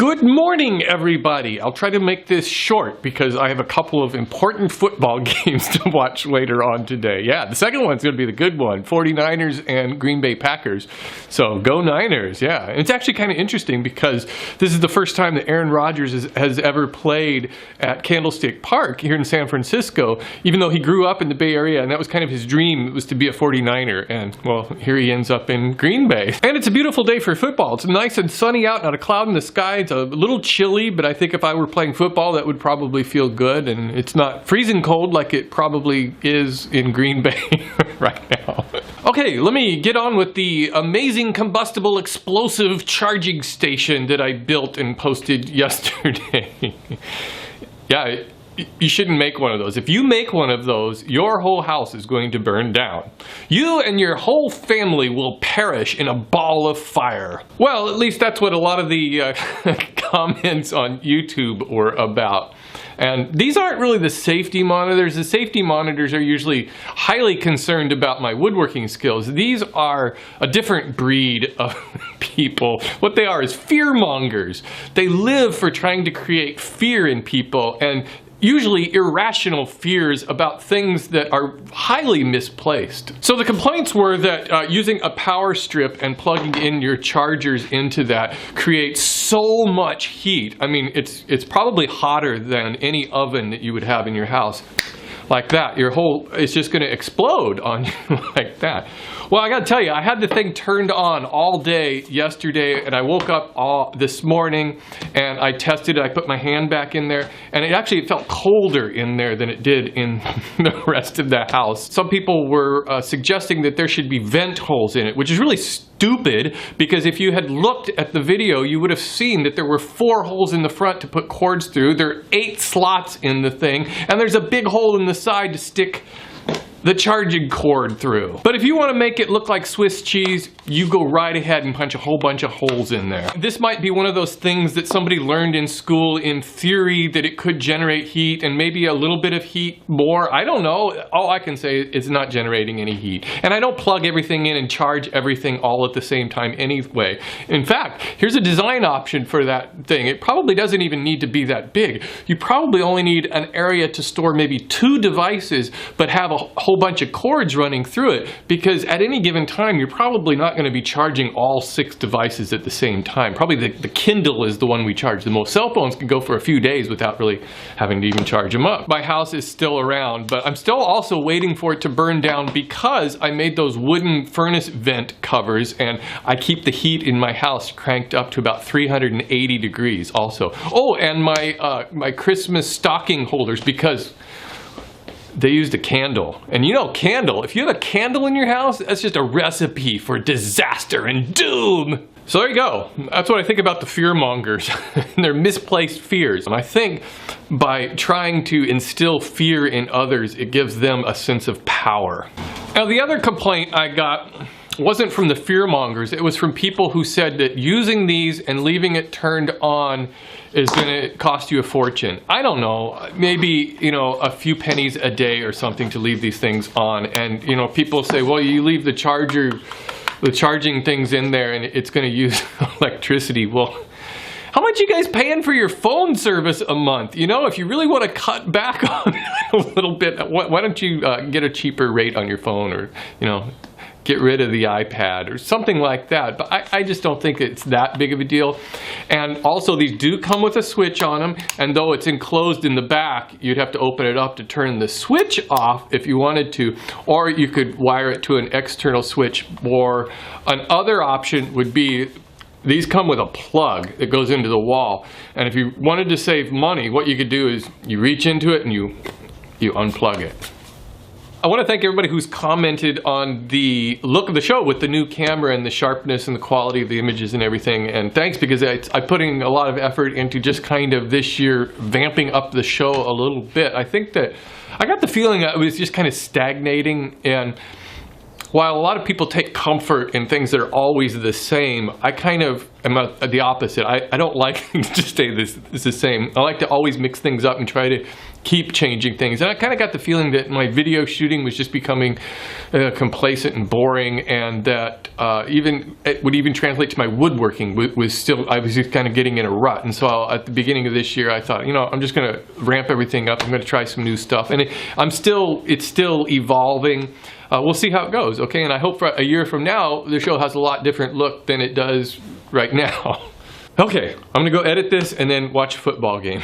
Good morning, everybody. I'll try to make this short because I have a couple of important football games to watch later on today. Yeah, the second one's going to be the good one, 49ers and Green Bay Packers. So go Niners, yeah. And it's actually kind of interesting because this is the first time that Aaron Rodgers has ever played at Candlestick Park here in San Francisco, even though he grew up in the Bay Area, and that was kind of his dream, was to be a 49er. And, well, here he ends up in Green Bay. And it's a beautiful day for football. It's nice and sunny out, not a cloud in the sky. It's a little chilly, but I think if I were playing football, that would probably feel good. And it's not freezing cold like it probably is in Green Bay right now. Okay, let me get on with the amazing combustible explosive charging station that I built and posted yesterday. Yeah, you shouldn't make one of those. If you make one of those, your whole house is going to burn down. You and your whole family will perish in a ball of fire. Well, at least that's what a lot of the comments on YouTube were about. And these aren't really the safety monitors. The safety monitors are usually highly concerned about my woodworking skills. These are a different breed of people. What they are is fear-mongers. They live for trying to create fear in people, and usually irrational fears about things that are highly misplaced. So the complaints were that using a power strip and plugging in your chargers into that creates so much heat. I mean, it's probably hotter than any oven that you would have in your house. Like that, it's just going to explode on you like that. Well, I got to tell you, I had the thing turned on all day yesterday, and I woke up this morning and I tested it. I put my hand back in there, and it felt colder in there than it did in the rest of the house. Some people were suggesting that there should be vent holes in it, which is really stupid, because if you had looked at the video, you would have seen that there were 4 holes in the front to put cords through. There are 8 slots in the thing, and there's a big hole in the side to stick the charging cord through. But if you want to make it look like Swiss cheese, you go right ahead and punch a whole bunch of holes in there. This might be one of those things that somebody learned in school in theory, that it could generate heat and maybe a little bit of heat more. I don't know. All I can say is it's not generating any heat. And I don't plug everything in and charge everything all at the same time anyway. In fact, here's a design option for that thing. It probably doesn't even need to be that big. You probably only need an area to store maybe 2 devices, but have a whole bunch of cords running through it, because at any given time you're probably not going to be charging all 6 devices at the same time. Probably the Kindle is the one we charge the most. Cell phones can go for a few days without really having to even charge them up. My house is still around, but I'm still also waiting for it to burn down because I made those wooden furnace vent covers, and I keep the heat in my house cranked up to about 380 degrees also. Oh, and my Christmas stocking holders, because they used a candle. And you know, if you have a candle in your house, that's just a recipe for disaster and doom. So there you go. That's what I think about the fear-mongers and their misplaced fears. And I think by trying to instill fear in others, it gives them a sense of power. Now, the other complaint I got wasn't from the fear-mongers. It was from people who said that using these and leaving it turned on is going to cost you a fortune. I don't know, maybe, a few pennies a day or something to leave these things on. And, people say, well, you leave the charging things in there and it's going to use electricity. Well, how much you guys paying for your phone service a month? If you really want to cut back on it a little bit, why don't you get a cheaper rate on your phone, or, get rid of the iPad or something like that. But I just don't think it's that big of a deal. And also, these do come with a switch on them, and though it's enclosed in the back, you'd have to open it up to turn the switch off if you wanted to, or you could wire it to an external switch. Or another option would be, these come with a plug that goes into the wall, and if you wanted to save money, what you could do is you reach into it and you unplug it. I want to thank everybody who's commented on the look of the show with the new camera and the sharpness and the quality of the images and everything. And thanks, because I'm putting a lot of effort into just kind of this year vamping up the show a little bit. I think that I got the feeling I was just kind of stagnating, and while a lot of people take comfort in things that are always the same, I kind of am the opposite. I don't like things to stay the same. I like to always mix things up and try to keep changing things. And I kind of got the feeling that my video shooting was just becoming complacent and boring, and that it would even translate to my woodworking was still, I was just kind of getting in a rut. And so at the beginning of this year, I thought, you know, I'm just going to ramp everything up. I'm going to try some new stuff. And it's still evolving. We'll see how it goes, okay? And I hope for a year from now, the show has a lot different look than it does right now. Okay, I'm gonna go edit this and then watch a football game.